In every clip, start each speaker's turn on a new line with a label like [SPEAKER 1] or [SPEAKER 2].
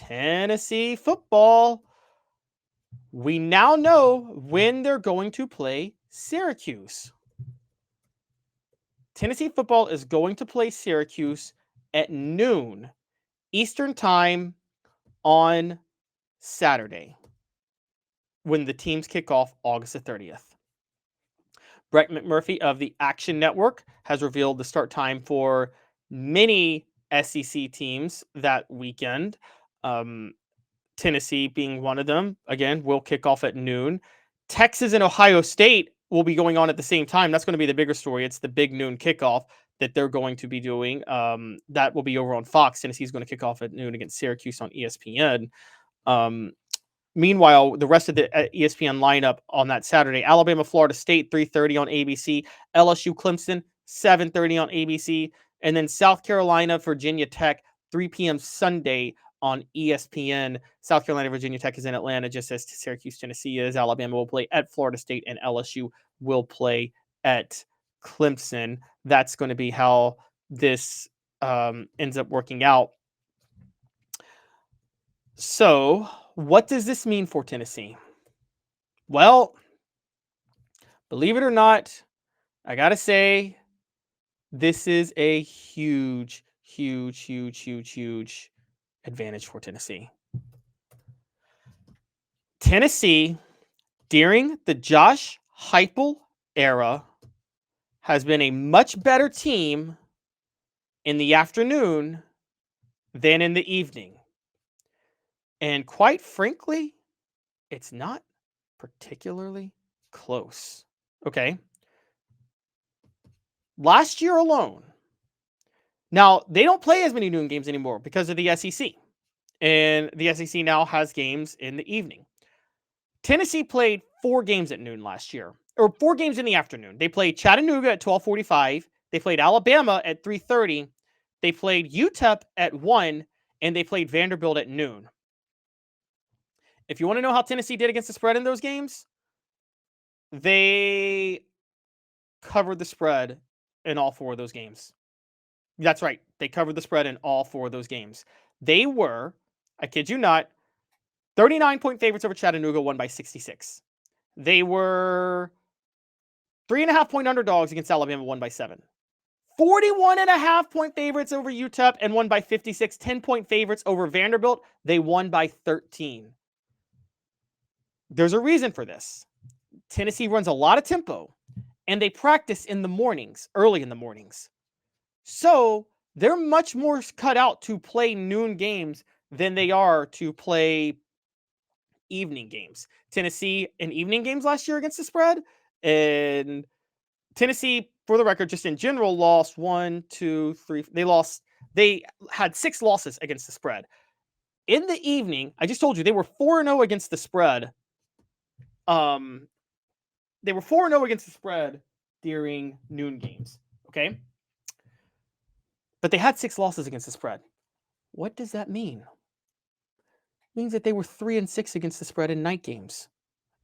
[SPEAKER 1] Tennessee football. We now know when they're going to play Syracuse. Tennessee football is going to play Syracuse at noon Eastern time on Saturday when the teams kick off August the 30th. Brett McMurphy of the Action Network has revealed the start time for many SEC teams that weekend. Tennessee being one of them. Again, will kick off at noon. Texas and Ohio State will be going on at the same time. That's going to be the bigger story. It's the big noon kickoff that they're going to be doing. That will be over on Fox. Tennessee's going to kick off at noon against Syracuse on ESPN. Meanwhile, the rest of the ESPN lineup on that Saturday: Alabama, Florida State, 3:30 on ABC; LSU, Clemson, 7:30 on ABC; and then South Carolina, Virginia Tech, 3 p.m. Sunday on ESPN. South Carolina, Virginia Tech is in Atlanta, just as Syracuse, Tennessee is. Alabama will play at Florida State, and LSU will play at Clemson. That's going to be how this ends up working out. So, what does this mean for Tennessee? Well, believe it or not, I got to say, this is a huge advantage for Tennessee. Tennessee, during the Josh Heupel era, has been a much better team in the afternoon than in the evening. And quite frankly, it's not particularly close. Okay. Last year alone. Now, they don't play as many noon games anymore because of the SEC. And the SEC now has games in the evening. Tennessee played 4 games at noon last year, or 4 games in the afternoon. They played Chattanooga at 12:45. They played Alabama at 3:30. They played UTEP at 1, and they played Vanderbilt at noon. If you want to know how Tennessee did against the spread in those games, they covered the spread in all 4 of those games. That's right. They covered the spread in all 4 of those games. They were, I kid you not, 39-point favorites over Chattanooga, won by 66. They were 3.5-point underdogs against Alabama, won by 7. 41.5-point favorites over UTEP and won by 56. 10-point favorites over Vanderbilt. They won by 13. There's a reason for this. Tennessee runs a lot of tempo, and they practice in the mornings, early in the mornings. So they're much more cut out to play noon games than they are to play evening games. Tennessee in evening games last year against the spread, and Tennessee, for the record, just in general, lost 1, 2, 3. They had 6 losses against the spread. In the evening, I just told you they were 4-0 against the spread. They were 4-0 against the spread during noon games. Okay. But they had 6 losses against the spread. What does that mean? It means that they were 3-6 against the spread in night games.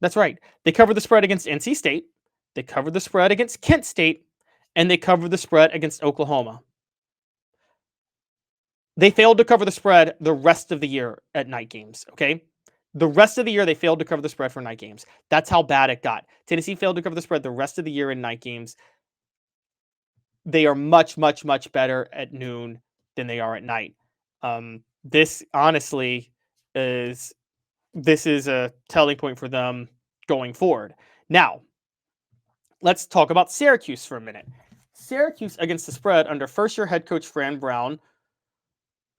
[SPEAKER 1] That's right. They covered the spread against NC State. They covered the spread against Kent State. And they covered the spread against Oklahoma. They failed to cover the spread the rest of the year at night games. Okay. The rest of the year, they failed to cover the spread for night games. That's how bad it got. Tennessee failed to cover the spread the rest of the year in night games. They are much better at noon than they are at night. This honestly is a telling point for them going forward. Now, let's talk about Syracuse for a minute. Syracuse against the spread under first-year head coach Fran Brown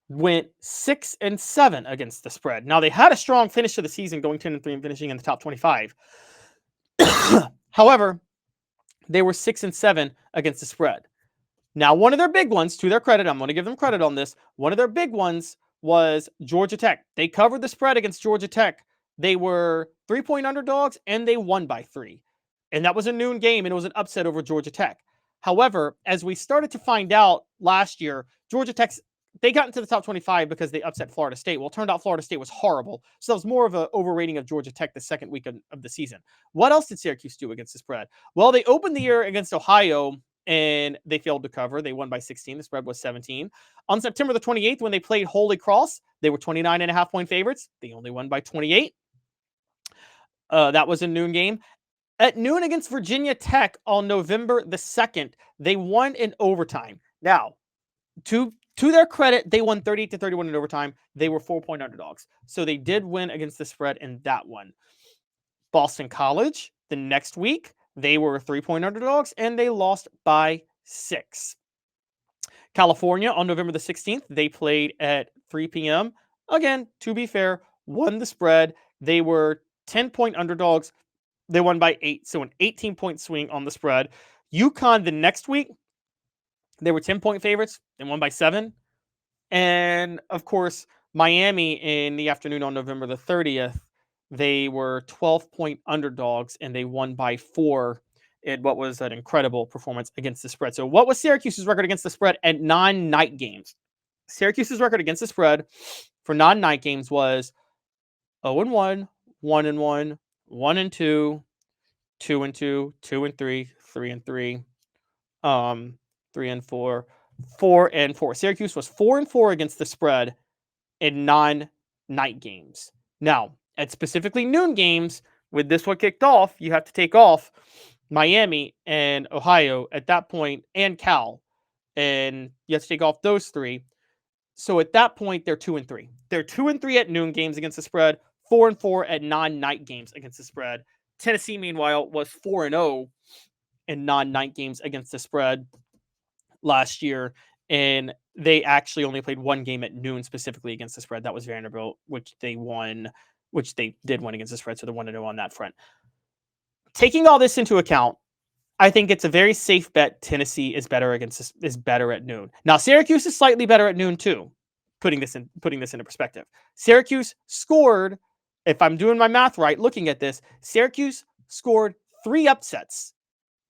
[SPEAKER 1] went 6-7 against the spread. Now, they had a strong finish to the season, going 10-3 and finishing in the top 25. However, they were 6-7 against the spread. Now, one of their big ones, to their credit, I'm going to give them credit on this. One of their big ones was Georgia Tech. They covered the spread against Georgia Tech. They were 3-point underdogs, and they won by 3. And that was a noon game, and it was an upset over Georgia Tech. However, as we started to find out last year, Georgia Tech, they got into the top 25 because they upset Florida State. Well, it turned out Florida State was horrible. So that was more of an overrating of Georgia Tech the second week of the season. What else did Syracuse do against the spread? Well, they opened the year against Ohio and they failed to cover. They won by 16. The spread was 17. On September the 28th, when they played Holy Cross, they were 29.5-point favorites. They only won by 28. That was a noon game. At noon against Virginia Tech on November the 2nd, they won in overtime. Now, to their credit, they won 38-31 in overtime. They were 4-point underdogs. So they did win against the spread in that one. Boston College, the next week, they were 3-point underdogs, and they lost by 6. California, on November the 16th, they played at 3 p.m. Again, to be fair, won the spread. They were 10-point underdogs. They won by 8, so an 18-point swing on the spread. UConn the next week, they were 10-point favorites. They won by 7. And, of course, Miami in the afternoon on November the 30th, they were 12-point underdogs, and they won by 4 in what was an incredible performance against the spread. So what was Syracuse's record against the spread at non-night games? Syracuse's record against the spread for non-night games was 0-1, 1-1, 1-2, 2-2, 2-3, 3-3, 3-4, 4-4. Syracuse was 4-4 against the spread in non-night games. Now, at specifically noon games, with this one kicked off, you have to take off Miami and Ohio at that point, and Cal, and you have to take off those 3. So at that point, they're 2-3. They're 2-3 at noon games against the spread, 4-4 at non-night games against the spread. Tennessee, meanwhile, was 4-0 in non-night games against the spread last year, and they actually only played one game at noon specifically against the spread. That was Vanderbilt, which they won, which they did win against the spread, so they're 1-0 on that front. Taking all this into account, I think it's a very safe bet Tennessee is better at noon. Now, Syracuse is slightly better at noon too, putting this into perspective. Syracuse scored, if I'm doing my math right, looking at this, Syracuse scored 3 upsets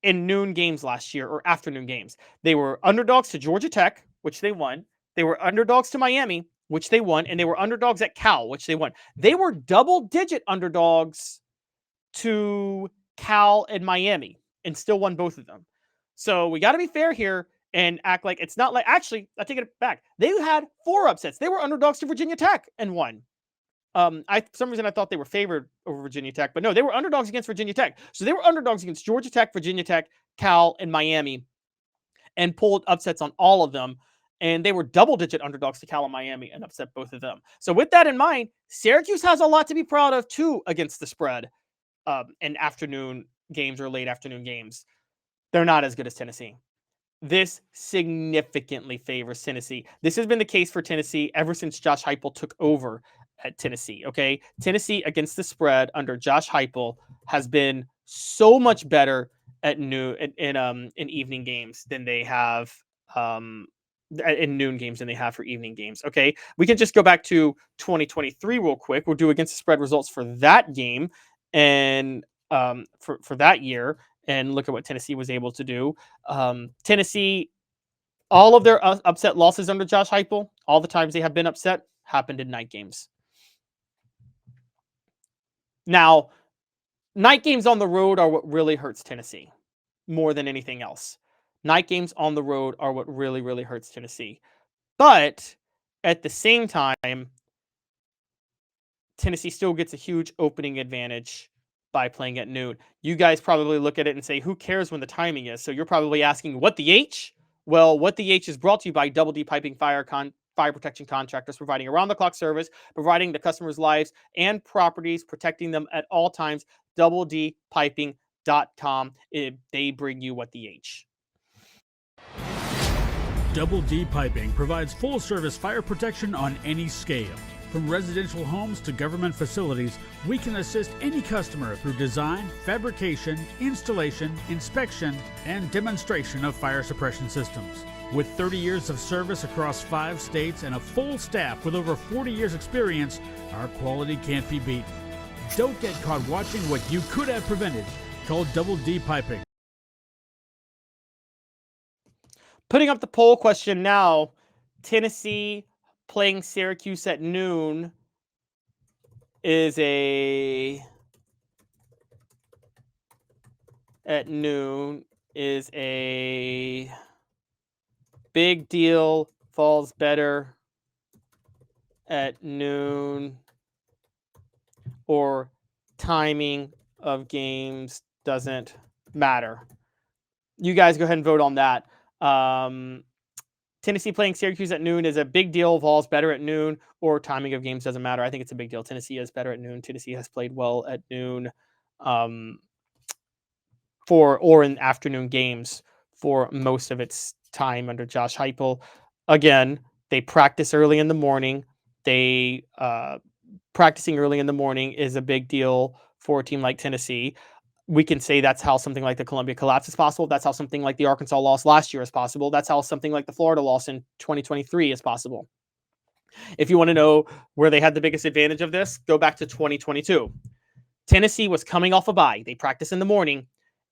[SPEAKER 1] in noon games last year, or afternoon games. They were underdogs to Georgia Tech, which they won. They were underdogs to Miami, which they won. And they were underdogs at Cal, which they won. They were double-digit underdogs to Cal and Miami and still won both of them. So we got to be fair here and act like it's not like, actually, I take it back. They had 4 upsets. They were underdogs to Virginia Tech and won. For some reason I thought they were favored over Virginia Tech, but no, they were underdogs against Virginia Tech. So they were underdogs against Georgia Tech, Virginia Tech, Cal, and Miami, and pulled upsets on all of them. And they were double-digit underdogs to Cal and Miami and upset both of them. So with that in mind, Syracuse has a lot to be proud of too against the spread in afternoon games or late afternoon games. They're not as good as Tennessee. This significantly favors Tennessee. This has been the case for Tennessee ever since Josh Heupel took over at Tennessee. Okay, Tennessee against the spread under Josh Heupel has been so much better at noon in evening games than they have in noon games than they have for evening games. Okay, we can just go back to 2023 real quick. We'll do against the spread results for that game and for that year, and look at what Tennessee was able to do. Tennessee, all of their upset losses under Josh Heupel, all the times they have been upset, happened in night games. Now, night games on the road are what really hurts Tennessee more than anything else. Night games on the road are what really, really hurts Tennessee. But at the same time, Tennessee still gets a huge opening advantage by playing at noon. You guys probably look at it and say, who cares when the timing is? So you're probably asking, what the H? Well, what the H is brought to you by Double D Piping Fire protection contractors, providing around-the-clock service, providing the customers' lives and properties, protecting them at all times. DoubleDPiping.com. They bring you what the H.
[SPEAKER 2] Double D Piping provides full-service fire protection on any scale. From residential homes to government facilities, we can assist any customer through design, fabrication, installation, inspection, and demonstration of fire suppression systems. With 30 years of service across 5 states and a full staff with over 40 years experience, our quality can't be beat. Don't get caught watching what you could have prevented. Call Double D Piping.
[SPEAKER 1] Putting up the poll question now, Tennessee playing Syracuse at noon is at noon is a big deal, falls better at noon, or timing of games doesn't matter. You guys go ahead and vote on that. Tennessee playing Syracuse at noon is a big deal. Vols better at noon, or timing of games doesn't matter. I think it's a big deal. Tennessee is better at noon. Tennessee has played well at noon, or in afternoon games for most of its time under Josh Heupel. Again, they practice early in the morning. Practicing early in the morning is a big deal for a team like Tennessee. We can say that's how something like the Columbia collapse is possible. That's how something like the Arkansas loss last year is possible. That's how something like the Florida loss in 2023 is possible. If you want to know where they had the biggest advantage of this, go back to 2022. Tennessee was coming off a bye. They practice in the morning,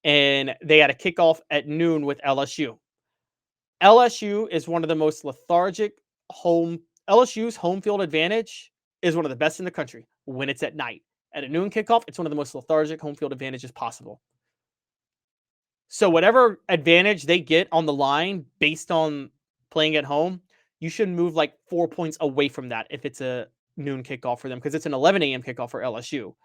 [SPEAKER 1] and they had a kickoff at noon with LSU. LSU is one of the most lethargic LSU's home field advantage is one of the best in the country when it's at night. At a noon kickoff, it's one of the most lethargic home field advantages possible. So whatever advantage they get on the line based on playing at home, you should move like 4 points away from that if it's a noon kickoff for them, because it's an 11 a.m. kickoff for LSU.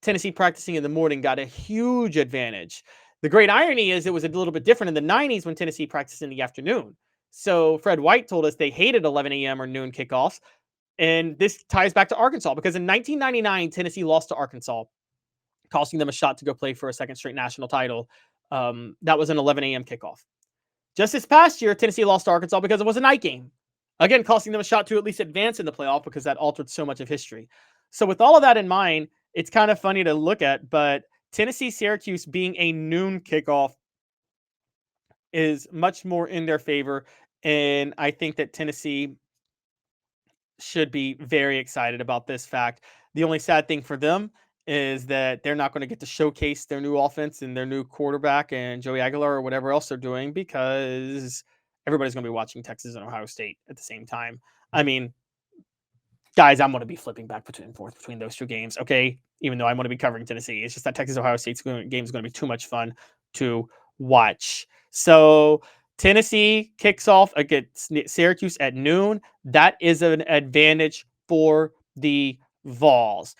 [SPEAKER 1] Tennessee practicing in the morning got a huge advantage. The great irony is it was a little bit different in the 90s when Tennessee practiced in the afternoon. So Fred White told us they hated 11 a.m. or noon kickoffs. And this ties back to Arkansas, because in 1999, Tennessee lost to Arkansas, costing them a shot to go play for a second straight national title. That was an 11 a.m. kickoff. Just this past year, Tennessee lost to Arkansas because it was a night game. Again, costing them a shot to at least advance in the playoff, because that altered so much of history. So with all of that in mind, it's kind of funny to look at, but Tennessee-Syracuse being a noon kickoff is much more in their favor. And I think that Tennessee should be very excited about this fact. The only sad thing for them is that they're not going to get to showcase their new offense and their new quarterback and Joey Aguilar or whatever else they're doing, because everybody's going to be watching Texas and Ohio State at the same time. I mean, guys, I'm going to be flipping back and forth between those two games, okay? Even though I'm going to be covering Tennessee. It's just that Texas-Ohio State's game is going to be too much fun to watch. So Tennessee kicks off against Syracuse at noon. That is an advantage for the Vols.